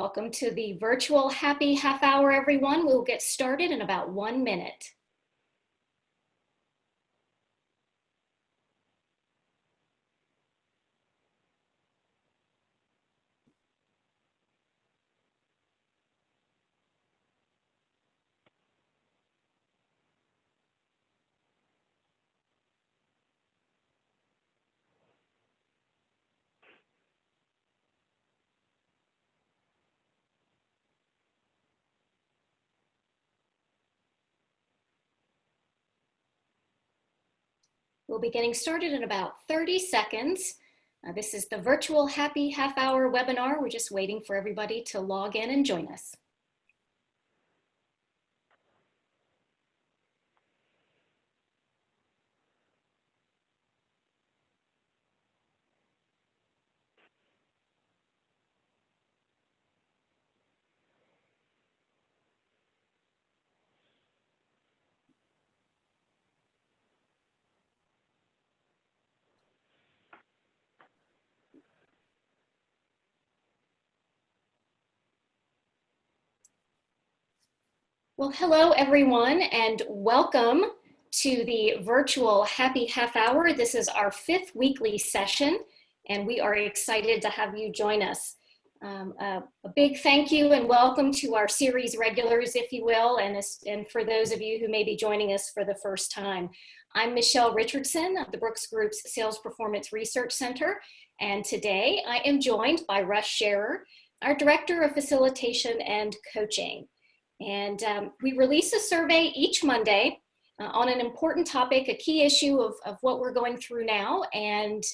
Welcome to the virtual happy half hour, everyone. We'll get started in about 1 minute. We'll be getting started in about 30 seconds. This is the virtual happy half hour webinar. We're just waiting for everybody to log in and join us. Well, hello everyone, and welcome to the virtual happy half hour. This is our 5th weekly session, and we are excited to have you join us. A big thank you and welcome to our series regulars, if you will, and for those of you who may be joining us for the first time. I'm Michelle Richardson of the Brooks Group's Sales Performance Research Center, and today I am joined by Russ Scherer, our Director of Facilitation and Coaching. And we release a survey each Monday on an important topic, a key issue of what we're going through now, and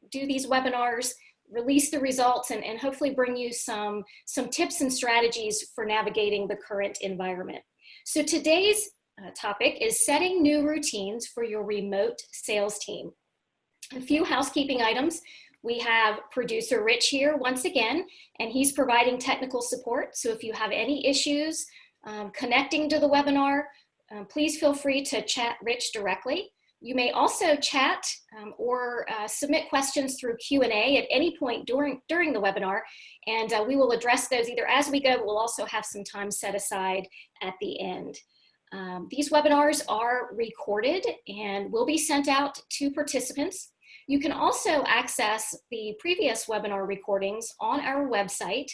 do these webinars, release the results, and hopefully bring you some tips and strategies for navigating the current environment. So today's topic is setting new routines for your remote sales team. A few housekeeping items. We have producer Rich here once again, and he's providing technical support. So if you have any issues connecting to the webinar, please feel free to chat Rich directly. You may also chat or submit questions through Q&A at any point during the webinar, and we will address those either as we go, but we'll also have some time set aside at the end. These webinars are recorded and will be sent out to participants. You can also access the previous webinar recordings on our website.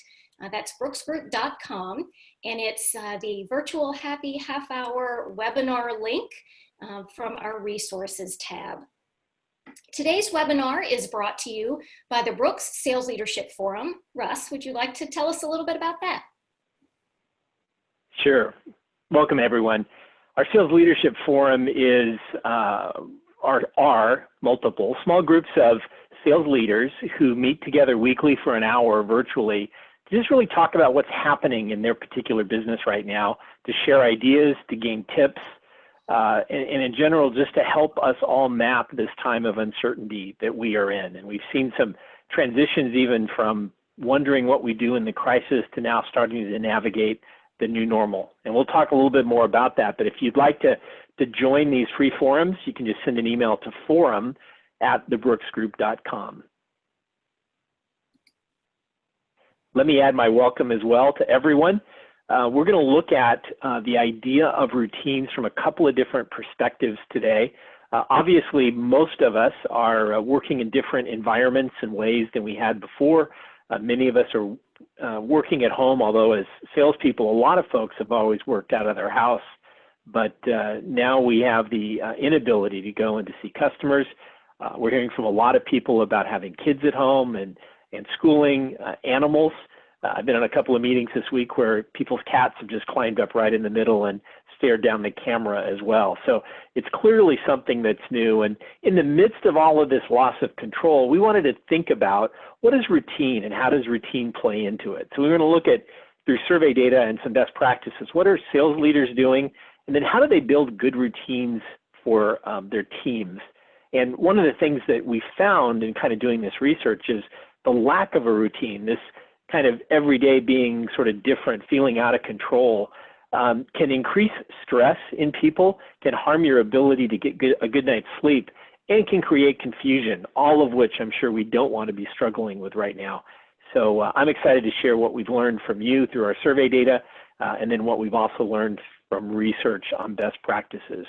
That's brooksgroup.com, and it's the virtual happy half hour webinar link from our resources tab. Today's webinar is brought to you by the Brooks Sales Leadership Forum. Russ, would you like to tell us a little bit about that? Sure. Welcome, everyone. Our Sales Leadership Forum is are multiple small groups of sales leaders who meet together weekly for an hour virtually to just really talk about what's happening in their particular business right now, to share ideas, to gain tips, and in general, just to help us all map this time of uncertainty that we are in. And we've seen some transitions even from wondering what we do in the crisis to now starting to navigate the new normal. And we'll talk a little bit more about that, but if you'd like to join these free forums, you can just send an email to forum@thebrooksgroup.com. Let me add my welcome as well to everyone. We're going to look at the idea of routines from a couple of different perspectives today. Obviously, most of us are working in different environments and ways than we had before. Many of us are working at home, although as salespeople, a lot of folks have always worked out of their house. But now we have the inability to go and to see customers. We're hearing from a lot of people about having kids at home and schooling animals. I've been on a couple of meetings this week where people's cats have just climbed up right in the middle and stared down the camera as well. So it's clearly something that's new. And in the midst of all of this loss of control, we wanted to think about what is routine and how does routine play into it. So we're going to look at, through survey data and some best practices, what are sales leaders doing? And then how do they build good routines for their teams? And one of the things that we found in kind of doing this research is the lack of a routine, this kind of everyday being sort of different, feeling out of control, can increase stress in people, can harm your ability to get a good night's sleep, and can create confusion, all of which I'm sure we don't want to be struggling with right now. So I'm excited to share what we've learned from you through our survey data, and then what we've also learned from research on best practices.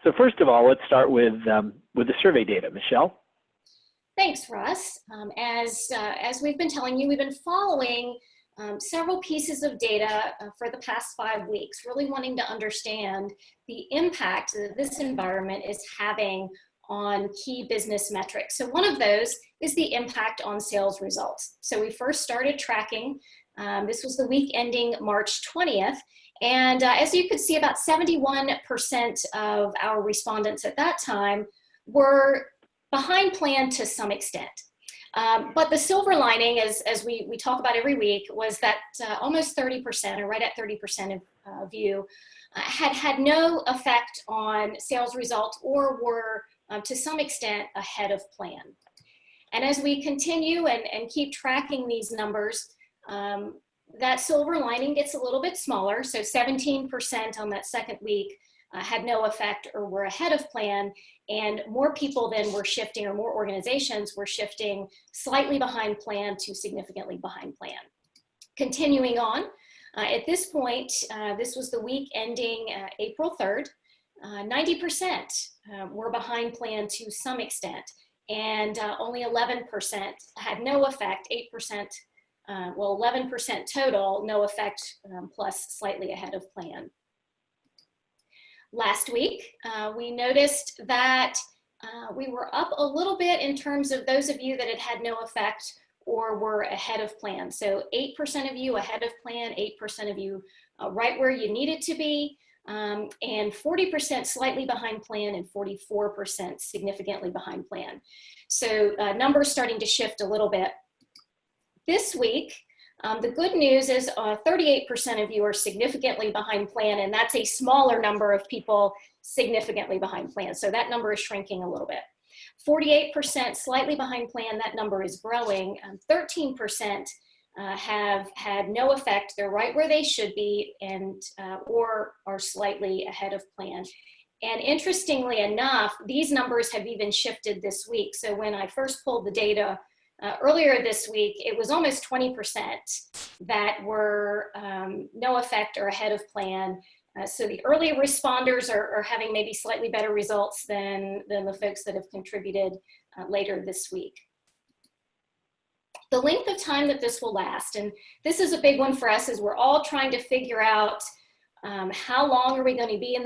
So first of all, let's start with the survey data. Michelle? Thanks, Russ. As we've been telling you, we've been following several pieces of data for the past 5 weeks, really wanting to understand the impact that this environment is having on key business metrics. So one of those is the impact on sales results. So we first started tracking, this was the week ending March 20th, and as you could see, about 71% of our respondents at that time were behind plan to some extent. But the silver lining, as we talk about every week, was that almost 30%, or right at 30% of you, had no effect on sales results or were to some extent ahead of plan. And as we continue and keep tracking these numbers, that silver lining gets a little bit smaller. So 17% on that second week had no effect or were ahead of plan, and more people then were shifting, or more organizations were shifting slightly behind plan to significantly behind plan. Continuing on, at this point, this was the week ending April 3rd, 90% were behind plan to some extent, and only 11% had no effect, 8%, well, 11% total, no effect, plus slightly ahead of plan. Last week, we noticed that we were up a little bit in terms of those of you that had no effect or were ahead of plan. So 8% of you ahead of plan, 8% of you right where you needed to be, and 40% slightly behind plan, and 44% significantly behind plan. So numbers starting to shift a little bit. This week, the good news is 38% of you are significantly behind plan, and that's a smaller number of people significantly behind plan. So that number is shrinking a little bit. 48% slightly behind plan, that number is growing. 13% have had no effect. They're right where they should be, and or are slightly ahead of plan. And interestingly enough, these numbers have even shifted this week. So when I first pulled the data earlier this week, it was almost 20% that were no effect or ahead of plan. So the early responders are having maybe slightly better results than the folks that have contributed later this week. The length of time that this will last, and this is a big one for us, as we're all trying to figure out how long are we going to be in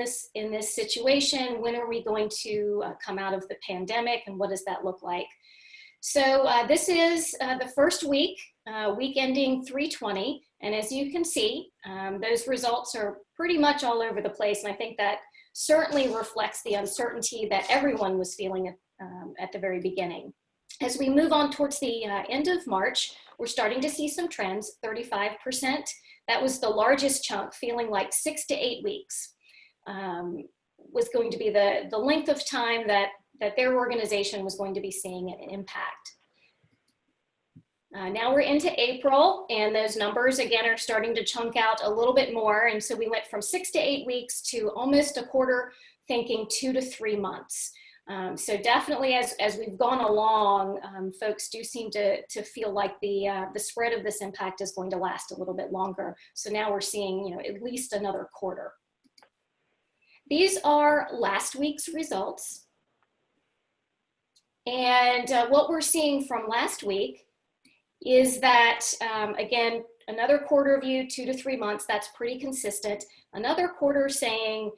this situation? When are we going to come out of the pandemic, and what does that look like? So this is the first week, week ending 3/20, and as you can see, those results are pretty much all over the place, and I think that certainly reflects the uncertainty that everyone was feeling at the very beginning. As we move on towards the end of March, we're starting to see some trends. 35%, that was the largest chunk, feeling like 6 to 8 weeks was going to be the length of time that their organization was going to be seeing an impact. Now we're into April, and those numbers again are starting to chunk out a little bit more, and so we went from 6 to 8 weeks to almost a quarter, thinking 2 to 3 months. So definitely as we've gone along, folks do seem to feel like the spread of this impact is going to last a little bit longer. So now we're seeing, at least another quarter. These are last week's results. And what we're seeing from last week is that, again, another quarter view, 2 to 3 months, that's pretty consistent. Another quarter saying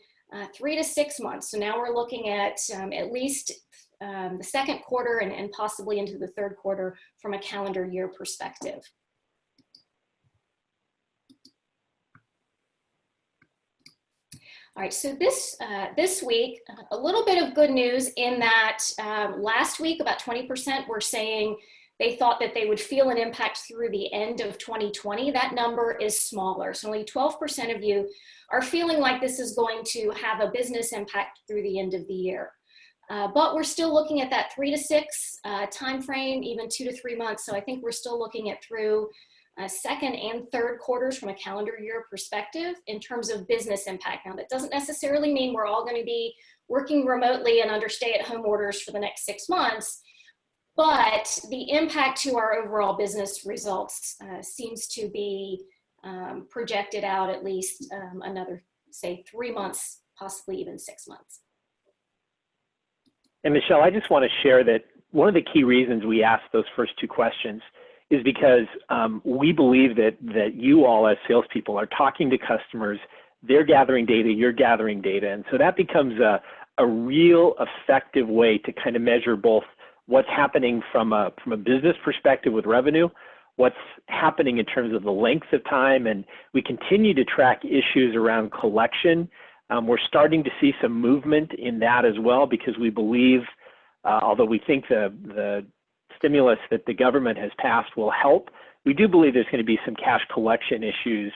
3 to 6 months. So now we're looking at least the second quarter and possibly into the third quarter from a calendar year perspective. All right, so this week, a little bit of good news in that last week, about 20% were saying they thought that they would feel an impact through the end of 2020. That number is smaller. So only 12% of you are feeling like this is going to have a business impact through the end of the year. But we're still looking at that 3 to 6 time frame, even 2 to 3 months. So I think we're still looking at through second and third quarters from a calendar year perspective in terms of business impact. Now, that doesn't necessarily mean we're all going to be working remotely and under stay-at-home orders for the next 6 months, but the impact to our overall business results seems to be projected out at least another, say, 3 months, possibly even 6 months. And Michelle, I just want to share that one of the key reasons we asked those first two questions is because we believe that you all as salespeople are talking to customers, they're gathering data, you're gathering data. And so that becomes a real effective way to kind of measure both what's happening from a business perspective with revenue, what's happening in terms of the length of time, and we continue to track issues around collection. We're starting to see some movement in that as well because we believe, although we think the stimulus that the government has passed will help, we do believe there's going to be some cash collection issues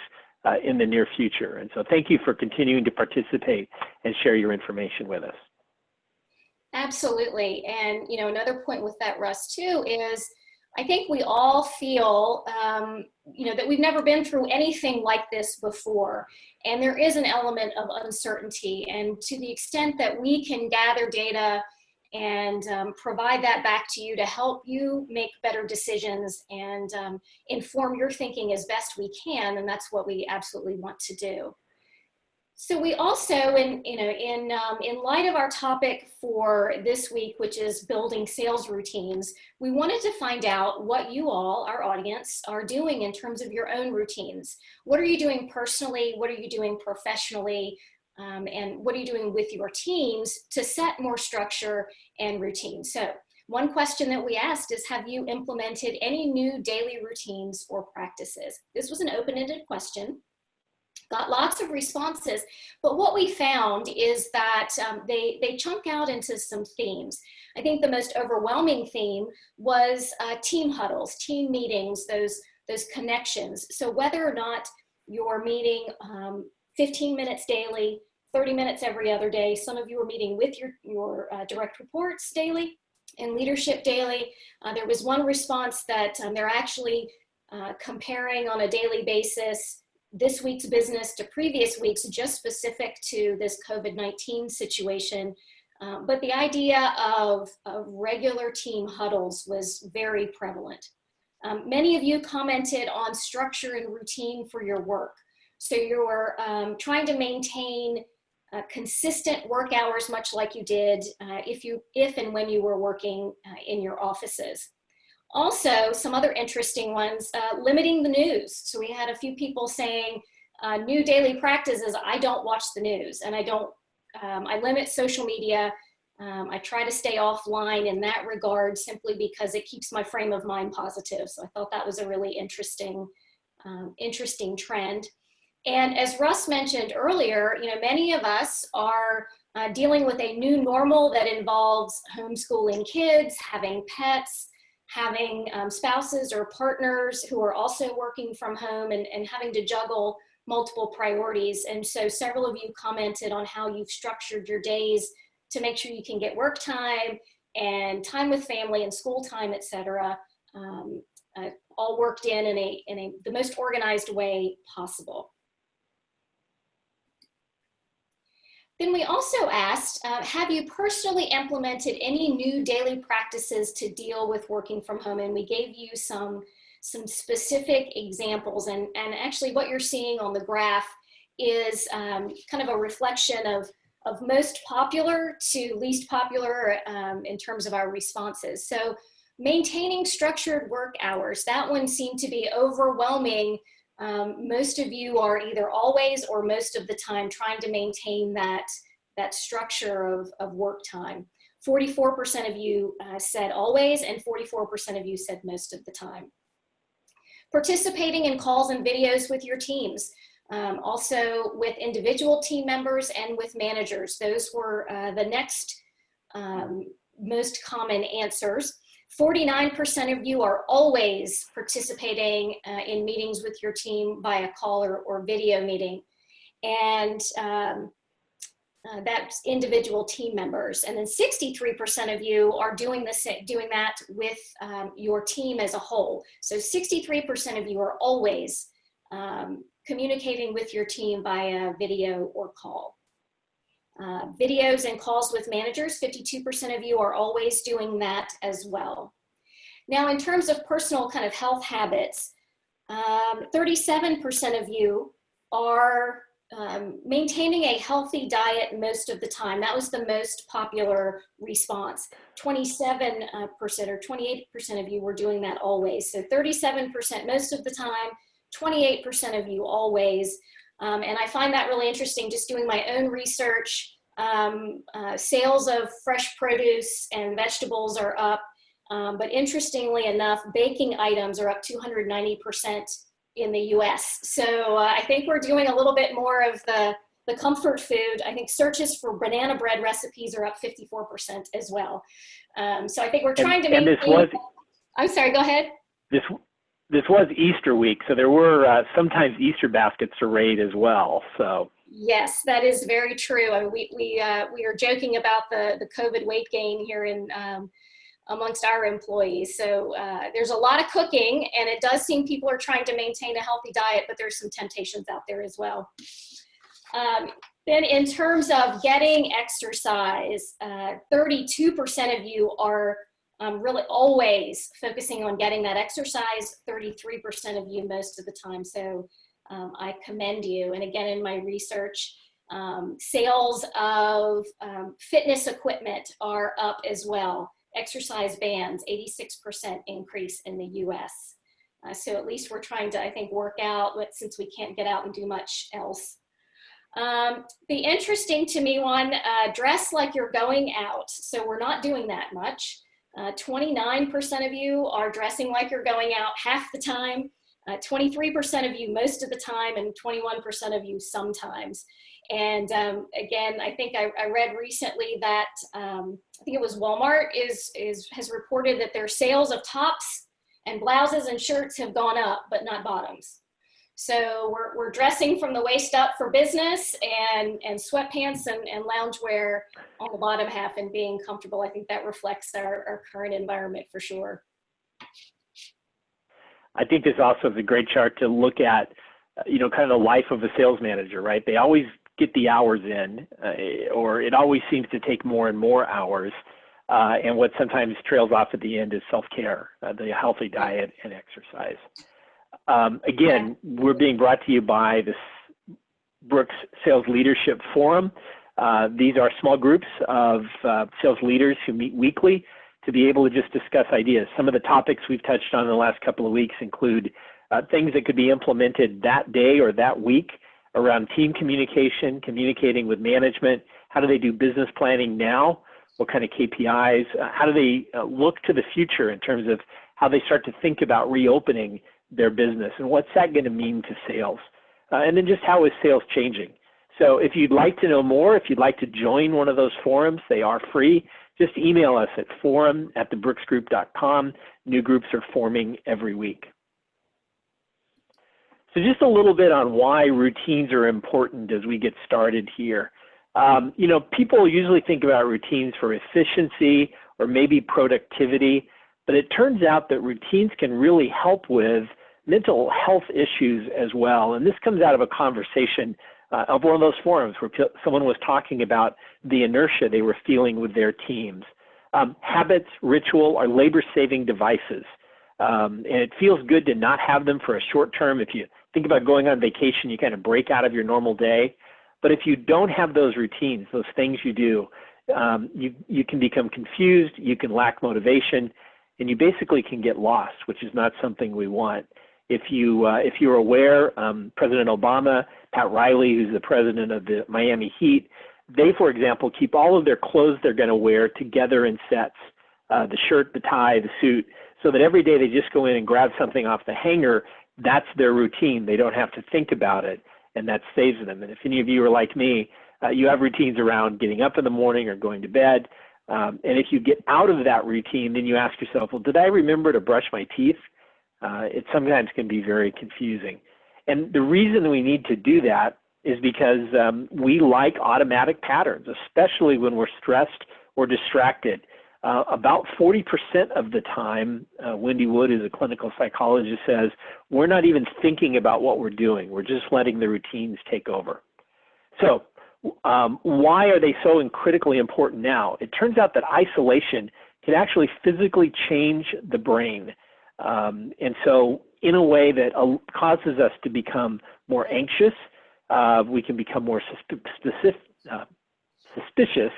in the near future. And so thank you for continuing to participate and share your information with us. Absolutely. And, you know, another point with that, Russ, too, is I think we all feel, you know, that we've never been through anything like this before. And there is an element of uncertainty. And to the extent that we can gather data and provide that back to you to help you make better decisions and inform your thinking as best we can, and that's what we absolutely want to do. So we also, in light of our topic for this week, which is building sales routines, we wanted to find out what you all, our audience, are doing in terms of your own routines. What are you doing personally? What are you doing professionally? And what are you doing with your teams to set more structure and routine? So one question that we asked is, have you implemented any new daily routines or practices? This was an open-ended question. Got lots of responses, but what we found is that they chunk out into some themes. I think the most overwhelming theme was team huddles, team meetings, those connections. So whether or not you're meeting 15 minutes daily, 30 minutes every other day, some of you are meeting with your direct reports daily and leadership daily. There was one response that they're actually comparing on a daily basis this week's business to previous weeks, just specific to this COVID-19 situation. But the idea of regular team huddles was very prevalent. Many of you commented on structure and routine for your work. So you're trying to maintain consistent work hours, much like you did if and when you were working in your offices. Also, some other interesting ones, limiting the news. So we had a few people saying, new daily practices, I don't watch the news, and I limit social media. I try to stay offline in that regard simply because it keeps my frame of mind positive. So I thought that was a really interesting trend. And as Russ mentioned earlier, you know, many of us are dealing with a new normal that involves homeschooling kids, having pets, having spouses or partners who are also working from home and having to juggle multiple priorities. And so several of you commented on how you've structured your days to make sure you can get work time and time with family and school time, et cetera, all worked in the most organized way possible. Then we also asked, have you personally implemented any new daily practices to deal with working from home? And we gave you some specific examples. And actually what you're seeing on the graph is kind of a reflection of most popular to least popular in terms of our responses. So maintaining structured work hours, that one seemed to be overwhelming. Most of you are either always or most of the time trying to maintain that structure of work time. 44% of you said always, and 44% of you said most of the time. Participating in calls and videos with your teams, also with individual team members and with managers. Those were the next most common answers. 49% of you are always participating in meetings with your team via call or video meeting. And that's individual team members. And then 63% of you are doing that with your team as a whole. So 63% of you are always communicating with your team via video or call. Videos and calls with managers, 52% of you are always doing that as well. Now, in terms of personal kind of health habits, 37% of you are maintaining a healthy diet most of the time. That was the most popular response. 27% or 28% of you were doing that always. So 37% most of the time, 28% of you always. And I find that really interesting, just doing my own research. Sales of fresh produce and vegetables are up. But interestingly enough, baking items are up 290% in the US. So I think we're doing a little bit more of the comfort food. I think searches for banana bread recipes are up 54% as well. So I think we're trying to maintain. I'm sorry, go ahead. This was Easter week, so there were sometimes Easter baskets to raid as well. So yes, that is very true. I mean, we are joking about the COVID weight gain here in amongst our employees. So there's a lot of cooking, and it does seem people are trying to maintain a healthy diet, but there's some temptations out there as well. Then in terms of getting exercise, 32% of you are really always focusing on getting that exercise, 33% of you most of the time. So I commend you. And again, in my research, sales of fitness equipment are up as well. Exercise bands, 86% increase in the US. So at least we're trying to, I think, work out since we can't get out and do much else. The interesting to me one, dress like you're going out. So we're not doing that much. 29% of you are dressing like you're going out half the time. 23% of you most of the time, and 21% of you sometimes. And again, I think I read recently that I think it was Walmart has reported that their sales of tops and blouses and shirts have gone up, but not bottoms. So we're dressing from the waist up for business, and sweatpants and loungewear on the bottom half and being comfortable. I think that reflects our current environment for sure. I think this also is a great chart to look at, kind of the life of a sales manager, right? They always get the hours in, or it always seems to take more and more hours. And what sometimes trails off at the end is self-care, the healthy diet and exercise. Again, we're being brought to you by this Brooks Sales Leadership Forum. These are small groups of sales leaders who meet weekly to be able to just discuss ideas. Some of the topics we've touched on in the last couple of weeks include things that could be implemented that day or that week around team communication, communicating with management. How do they do business planning now? What kind of KPIs? How do they look to the future in terms of how they start to think about reopening their business? And what's that going to mean to sales? And then just how is sales changing? So if you'd like to know more, if you'd like to join one of those forums, they are free. Just email us at forum@thebrooksgroup.com. New groups are forming every week. So just a little bit on why routines are important as we get started here. People usually think about routines for efficiency or maybe productivity, but it turns out that routines can really help with mental health issues as well. And this comes out of a conversation of one of those forums where someone was talking about the inertia they were feeling with their teams. Habits, ritual are labor-saving devices. And it feels good to not have them for a short term. If you think about going on vacation, you kind of break out of your normal day. But if you don't have those routines, those things you do, you can become confused, you can lack motivation, and you basically can get lost, which is not something we want. If you're aware, President Obama, Pat Riley, who's the president of the Miami Heat, they, for example, keep all of their clothes they're going to wear together in sets, the shirt, the tie, the suit, so that every day they just go in and grab something off the hanger. That's their routine. They don't have to think about it, and that saves them. And if any of you are like me, you have routines around getting up in the morning or going to bed. And if you get out of that routine, then you ask yourself, well, did I remember to brush my teeth? It sometimes can be very confusing. And the reason we need to do that is because we like automatic patterns, especially when we're stressed or distracted. About 40% of the time, Wendy Wood, who's a clinical psychologist, says, we're not even thinking about what we're doing. We're just letting the routines take over. So why are they so critically important now? It turns out that isolation can actually physically change the brain. And so in a way that causes us to become more anxious, we can become more suspicious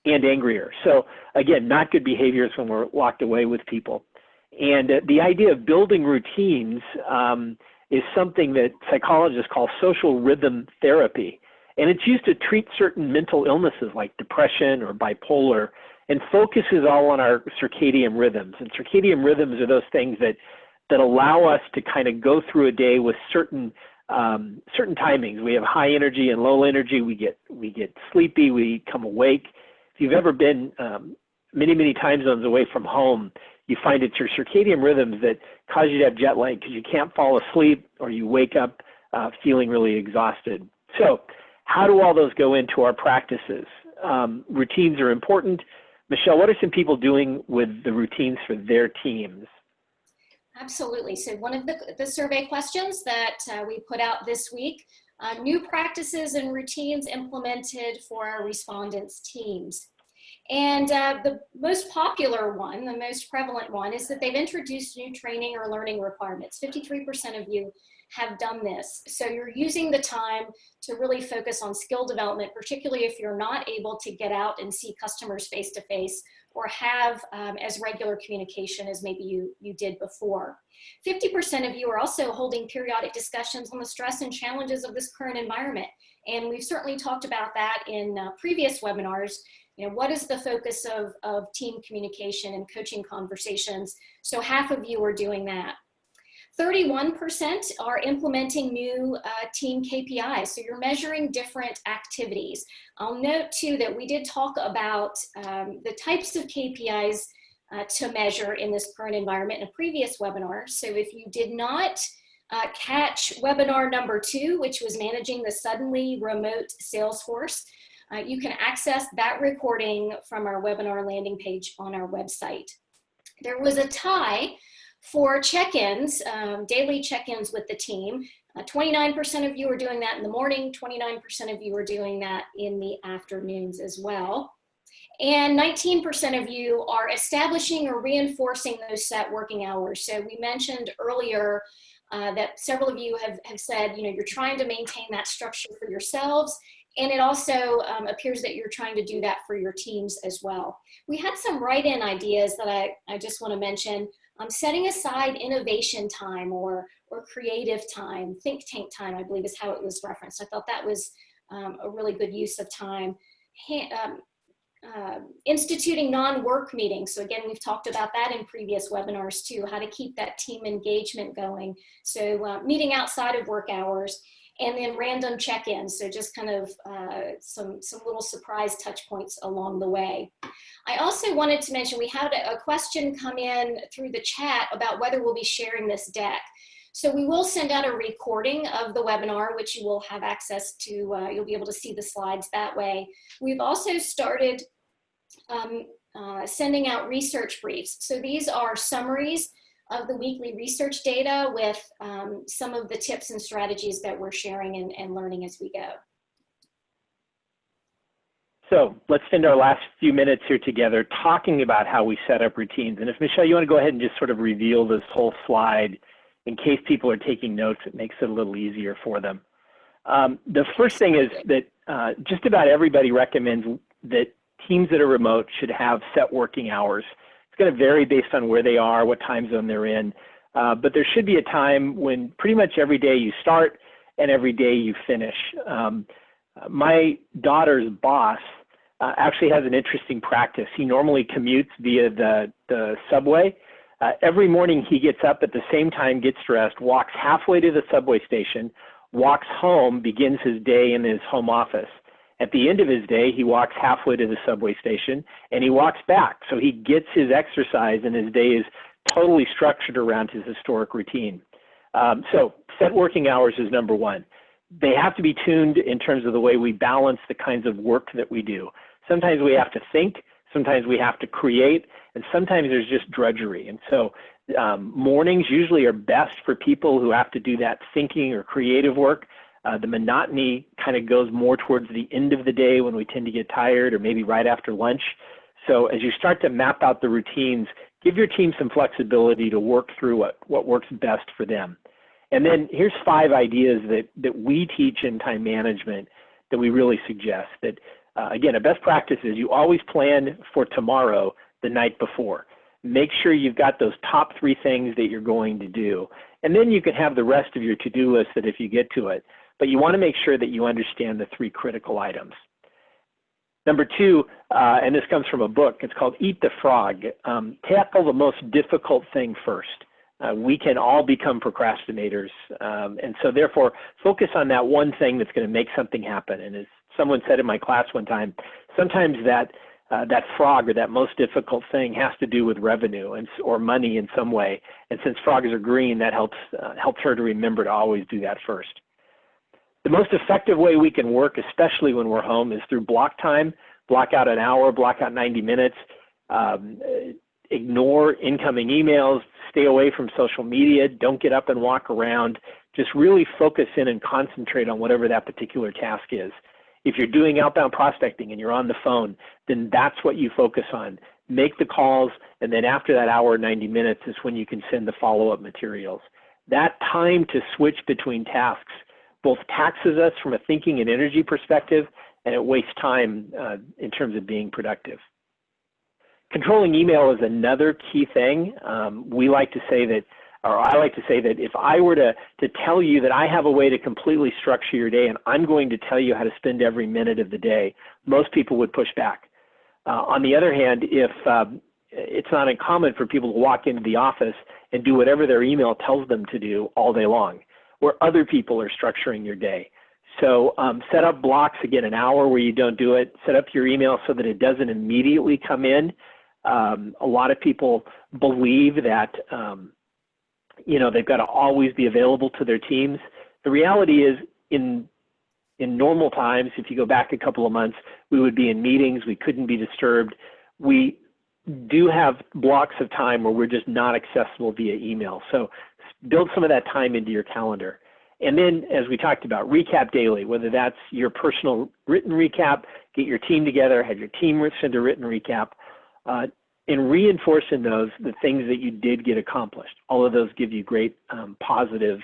and angrier. So again, not good behaviors when we're locked away with people. And the idea of building routines is something that psychologists call social rhythm therapy. And it's used to treat certain mental illnesses like depression or bipolar, and focuses all on our circadian rhythms. And circadian rhythms are those things that allow us to kind of go through a day with certain timings. We have high energy and low energy. We get sleepy. We come awake. If you've ever been many time zones away from home, you find it's your circadian rhythms that cause you to have jet lag because you can't fall asleep or you wake up feeling really exhausted. So how do all those go into our practices? Routines are important. Michelle, what are some people doing with the routines for their teams? Absolutely. So one of the survey questions that we put out this week, new practices and routines implemented for our respondents' teams. And the most popular one, the most prevalent one, is that they've introduced new training or learning requirements. 53% of you have done this. So you're using the time to really focus on skill development, particularly if you're not able to get out and see customers face to face or have as regular communication as maybe you did before. 50% of you are also holding periodic discussions on the stress and challenges of this current environment. And we've certainly talked about that in previous webinars. You know, what is the focus of team communication and coaching conversations? So half of you are doing that. 31% are implementing new team KPIs. So you're measuring different activities. I'll note too that we did talk about the types of KPIs to measure in this current environment in a previous webinar. So if you did not catch webinar number 2, which was managing the suddenly remote Salesforce, you can access that recording from our webinar landing page on our website. There was a tie for check-ins, daily check-ins with the team. 29% of you are doing that in the morning, 29% of you are doing that in the afternoons as well. And 19% of you are establishing or reinforcing those set working hours. So we mentioned earlier that several of you have said, you know, you're trying to maintain that structure for yourselves. And it also appears that you're trying to do that for your teams as well. We had some write-in ideas that I just want to mention. Setting aside innovation time or creative time, think tank time, I believe is how it was referenced. I thought that was a really good use of time. Instituting non-work meetings. So again, we've talked about that in previous webinars too, how to keep that team engagement going. So meeting outside of work hours. And then random check-ins, so just kind of some little surprise touch points along the way. I also wanted to mention we had a question come in through the chat about whether we'll be sharing this deck. So we will send out a recording of the webinar, which you will have access to. You'll be able to see the slides that way. We've also started sending out research briefs. So these are summaries of the weekly research data with some of the tips and strategies that we're sharing and learning as we go. So let's spend our last few minutes here together talking about how we set up routines. And if Michelle, you want to go ahead and just sort of reveal this whole slide in case people are taking notes, it makes it a little easier for them. The first thing is that just about everybody recommends that teams that are remote should have set working hours. Going to vary based on where they are, what time zone they're in, but there should be a time when pretty much every day you start and every day you finish. My daughter's boss actually has an interesting practice. He normally commutes via the subway. Every morning he gets up at the same time, gets dressed, walks halfway to the subway station, walks home, begins his day in his home office. At the end of his day, he walks halfway to the subway station and he walks back. So he gets his exercise and his day is totally structured around his historic routine. So set working hours is number one. They have to be tuned in terms of the way we balance the kinds of work that we do. Sometimes we have to think, sometimes we have to create, and sometimes there's just drudgery. And so mornings usually are best for people who have to do that thinking or creative work. The monotony kind of goes more towards the end of the day when we tend to get tired or maybe right after lunch. So as you start to map out the routines, give your team some flexibility to work through what works best for them. And then here's 5 ideas that we teach in time management that we really suggest. That, again, a best practice is you always plan for tomorrow the night before. Make sure you've got those top 3 things that you're going to do. And then you can have the rest of your to-do list that if you get to it. But you want to make sure that you understand the 3 critical items. Number 2, and this comes from a book, it's called Eat the Frog. Tackle the most difficult thing first. We can all become procrastinators. And so therefore, focus on that one thing that's going to make something happen. And as someone said in my class one time, sometimes that frog or that most difficult thing has to do with revenue or money in some way. And since frogs are green, that helps her to remember to always do that first. The most effective way we can work, especially when we're home, is through block time. Block out an hour, block out 90 minutes, ignore incoming emails, stay away from social media, don't get up and walk around. Just really focus in and concentrate on whatever that particular task is. If you're doing outbound prospecting and you're on the phone, then that's what you focus on. Make the calls, and then after that hour, 90 minutes is when you can send the follow-up materials. That time to switch between tasks both taxes us from a thinking and energy perspective, and it wastes time in terms of being productive. Controlling email is another key thing. We like to say that, or I like to say that if I were to tell you that I have a way to completely structure your day and I'm going to tell you how to spend every minute of the day, most people would push back. On the other hand, if it's not uncommon for people to walk into the office and do whatever their email tells them to do all day long, where other people are structuring your day. So set up blocks, again, an hour where you don't do it. Set up your email so that it doesn't immediately come in. A lot of people believe that they've got to always be available to their teams. The reality is, in normal times, if you go back a couple of months, we would be in meetings, we couldn't be disturbed. We do have blocks of time where we're just not accessible via email. So build some of that time into your calendar. And then, as we talked about, recap daily, whether that's your personal written recap, get your team together, have your team send a written recap, and reinforce in those the things that you did get accomplished. All of those give you great positive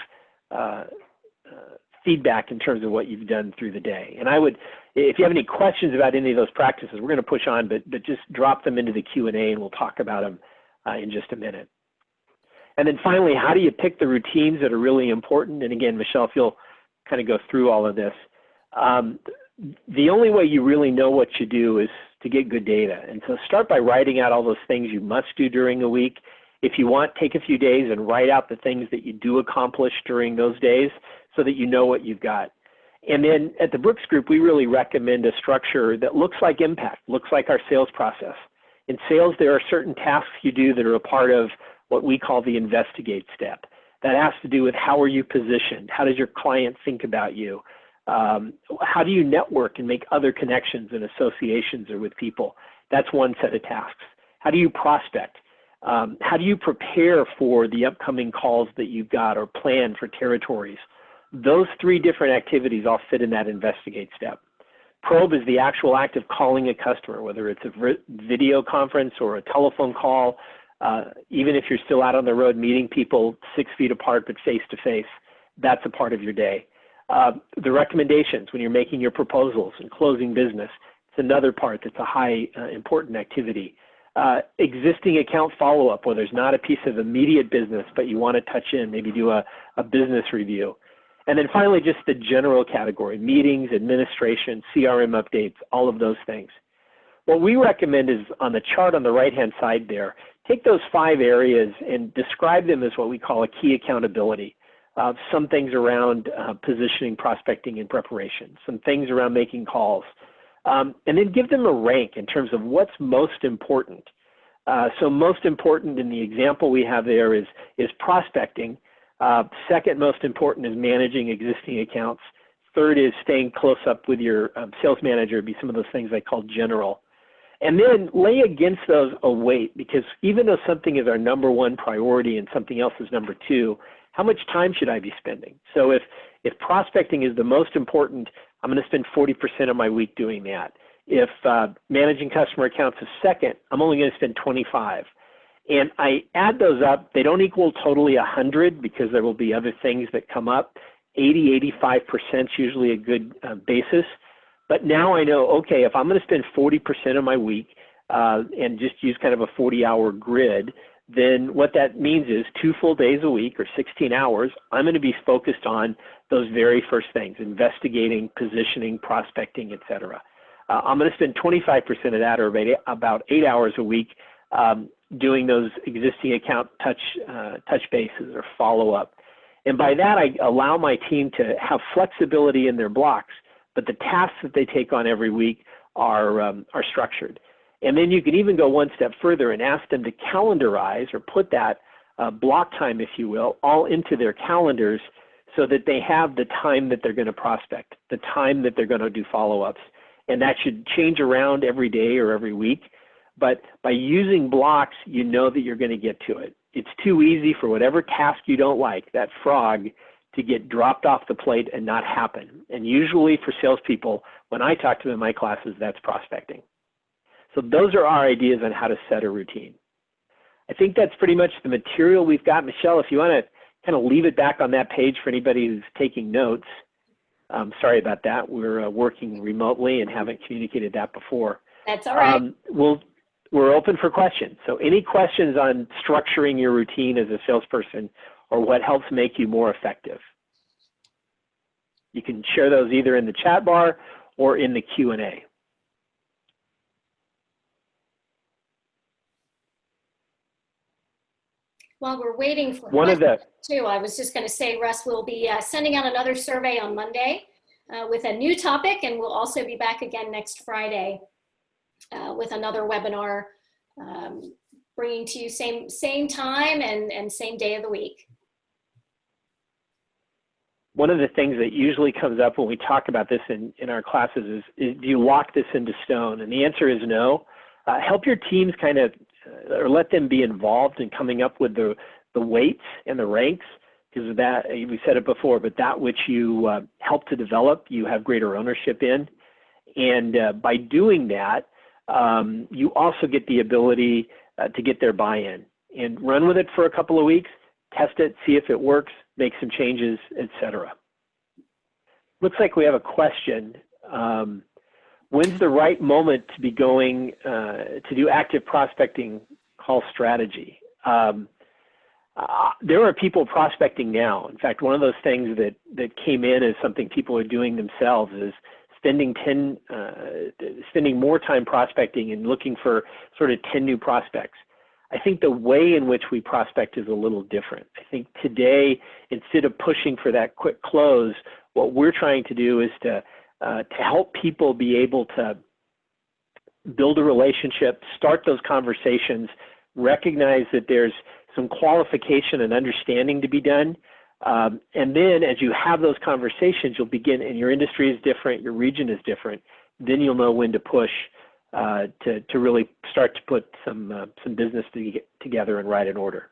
feedback in terms of what you've done through the day. And I would, if you have any questions about any of those practices, we're going to push on, but just drop them into the Q&A and we'll talk about them in just a minute. And then finally, how do you pick the routines that are really important? And again, Michelle, if you'll kind of go through all of this. The only way you really know what you do is to get good data. And so start by writing out all those things you must do during a week. If you want, take a few days and write out the things that you do accomplish during those days so that you know what you've got. And then at the Brooks Group, we really recommend a structure that looks like impact, looks like our sales process. In sales, there are certain tasks you do that are a part of what we call the investigate step. That has to do with how are you positioned? How does your client think about you? How do you network and make other connections and associations or with people? That's one set of tasks. How do you prospect? How do you prepare for the upcoming calls that you've got or plan for territories? Those 3 different activities all fit in that investigate step. Probe is the actual act of calling a customer, whether it's a video conference or a telephone call. Even if you're still out on the road meeting people 6 feet apart but face to face, that's a part of your day. The recommendations, when you're making your proposals and closing business, it's another part that's a high important activity. Existing account follow-up, where there's not a piece of immediate business but you want to touch in, maybe do a business review. And then finally, just the general category, meetings, administration, CRM updates, all of those things. What we recommend is on the chart on the right-hand side there, take those 5 areas and describe them as what we call a key accountability. Some things around positioning, prospecting, and preparation. Some things around making calls. And then give them a rank in terms of what's most important. So most important in the example we have there is prospecting. Second most important is managing existing accounts. Third is staying close up with your sales manager, be some of those things I call general. And then lay against those a weight, because even though something is our number 1 priority and something else is number 2, how much time should I be spending? So if prospecting is the most important, I'm going to spend 40% of my week doing that. If managing customer accounts is second, I'm only going to spend 25. And I add those up. They don't equal totally 100 because there will be other things that come up. 85% is usually a good basis. But now I know, okay, if I'm going to spend 40% of my week and just use kind of a 40-hour grid, then what that means is 2 full days a week or 16 hours, I'm going to be focused on those very first things: investigating, positioning, prospecting, et cetera. I'm going to spend 25% of that, or about 8 hours a week, doing those existing account touch bases or follow-up. And by that, I allow my team to have flexibility in their blocks, but the tasks that they take on every week are structured. And then you can even go one step further and ask them to calendarize or put that block time, if you will, all into their calendars so that they have the time that they're going to prospect, the time that they're going to do follow-ups. And that should change around every day or every week. But by using blocks, you know that you're going to get to it. It's too easy for whatever task you don't like, that frog, to get dropped off the plate and not happen. And usually for salespeople, when I talk to them in my classes, that's prospecting. So those are our ideas on how to set a routine. I think that's pretty much the material we've got. Michelle, if you want to kind of leave it back on that page for anybody who's taking notes. Sorry about that. We're working remotely and haven't communicated that before. That's all right. We're open for questions. So any questions on structuring your routine as a salesperson or what helps make you more effective? You can share those either in the chat bar or in the Q&A. While we're waiting for questions too, I was just going to say, Russ, we'll be sending out another survey on Monday with a new topic, and we'll also be back again next Friday with another webinar, bringing to you same time and same day of the week. One of the things that usually comes up when we talk about this in our classes is do you lock this into stone? And the answer is no. Help your teams kind of, or let them be involved in coming up with the weights and the ranks, because that, we said it before, but that which you help to develop, you have greater ownership in. And by doing that, you also get the ability to get their buy-in and run with it for a couple of weeks, test it, see if it works, make some changes, etc. Looks like we have a question. When's the right moment to be going to do active prospecting call strategy? There are people prospecting now. In fact, one of those things that came in as something people are doing themselves is spending more time prospecting and looking for sort of 10 new prospects. I think the way in which we prospect is a little different. I think today, instead of pushing for that quick close, what we're trying to do is to help people be able to build a relationship, start those conversations, recognize that there's some qualification and understanding to be done. And then as you have those conversations, you'll begin, and your industry is different, your region is different, then you'll know when to push to really start to put some business together and right in order.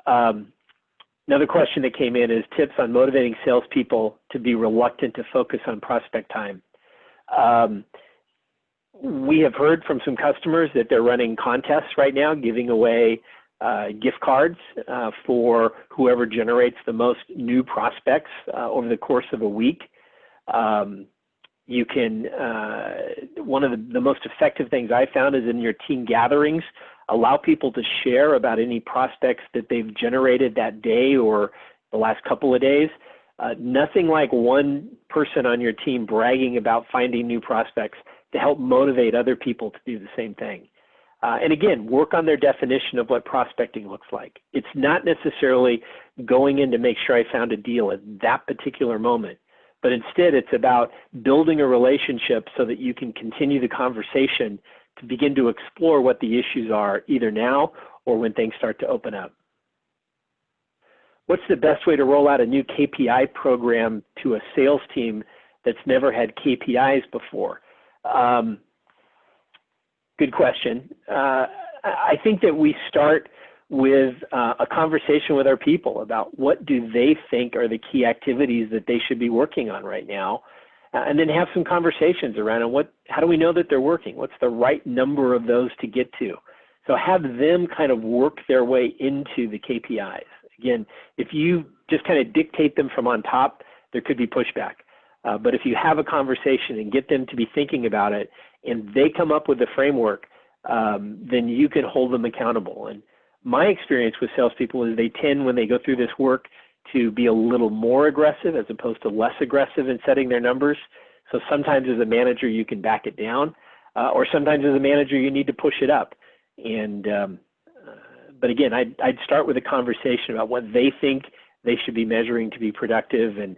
Another question that came in is tips on motivating salespeople to be reluctant to focus on prospect time. We have heard from some customers that they're running contests right now, giving away gift cards for whoever generates the most new prospects over the course of a week. You can, one of the most effective things I found is in your team gatherings, allow people to share about any prospects that they've generated that day or the last couple of days. Nothing like one person on your team bragging about finding new prospects to help motivate other people to do the same thing. And again, work on their definition of what prospecting looks like. It's not necessarily going in to make sure I found a deal at that particular moment, but instead it's about building a relationship so that you can continue the conversation to begin to explore what the issues are either now or when things start to open up. What's the best way to roll out a new KPI program to a sales team that's never had KPIs before? Good question. I think that we start with a conversation with our people about what do they think are the key activities that they should be working on right now. and then have some conversations around how do we know that they're working? What's the right number of those to get to? So have them kind of work their way into the KPIs. Again, if you just kind of dictate them from on top, there could be pushback. But if you have a conversation and get them to be thinking about it, and they come up with the framework, then you can hold them accountable. And my experience with salespeople is they tend, when they go through this work, to be a little more aggressive as opposed to less aggressive in setting their numbers. So sometimes as a manager, you can back it down, or sometimes as a manager, you need to push it up. And but again, I'd start with a conversation about what they think they should be measuring to be productive, and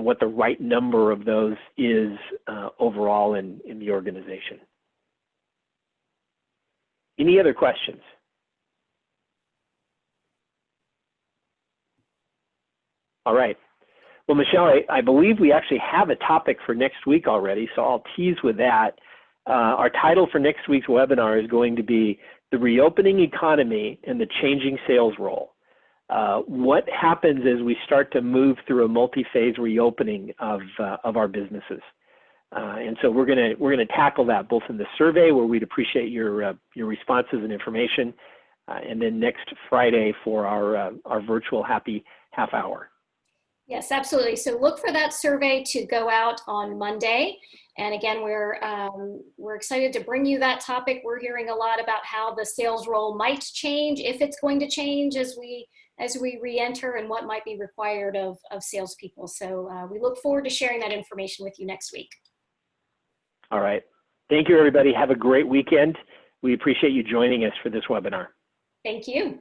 what the right number of those is overall in the organization. Any other questions? All right. Well, Michelle, I believe we actually have a topic for next week already, so I'll tease with that. Our title for next week's webinar is going to be The Reopening Economy and the Changing Sales Role. What happens as we start to move through a multi-phase reopening of our businesses? And so we're gonna tackle that both in the survey, where we'd appreciate your responses and information, and then next Friday for our virtual happy half hour. Yes, absolutely. So look for that survey to go out on Monday. And again, we're excited to bring you that topic. We're hearing a lot about how the sales role might change, if it's going to change as we re-enter, and what might be required of salespeople. So we look forward to sharing that information with you next week. All right. Thank you, everybody. Have a great weekend. We appreciate you joining us for this webinar. Thank you.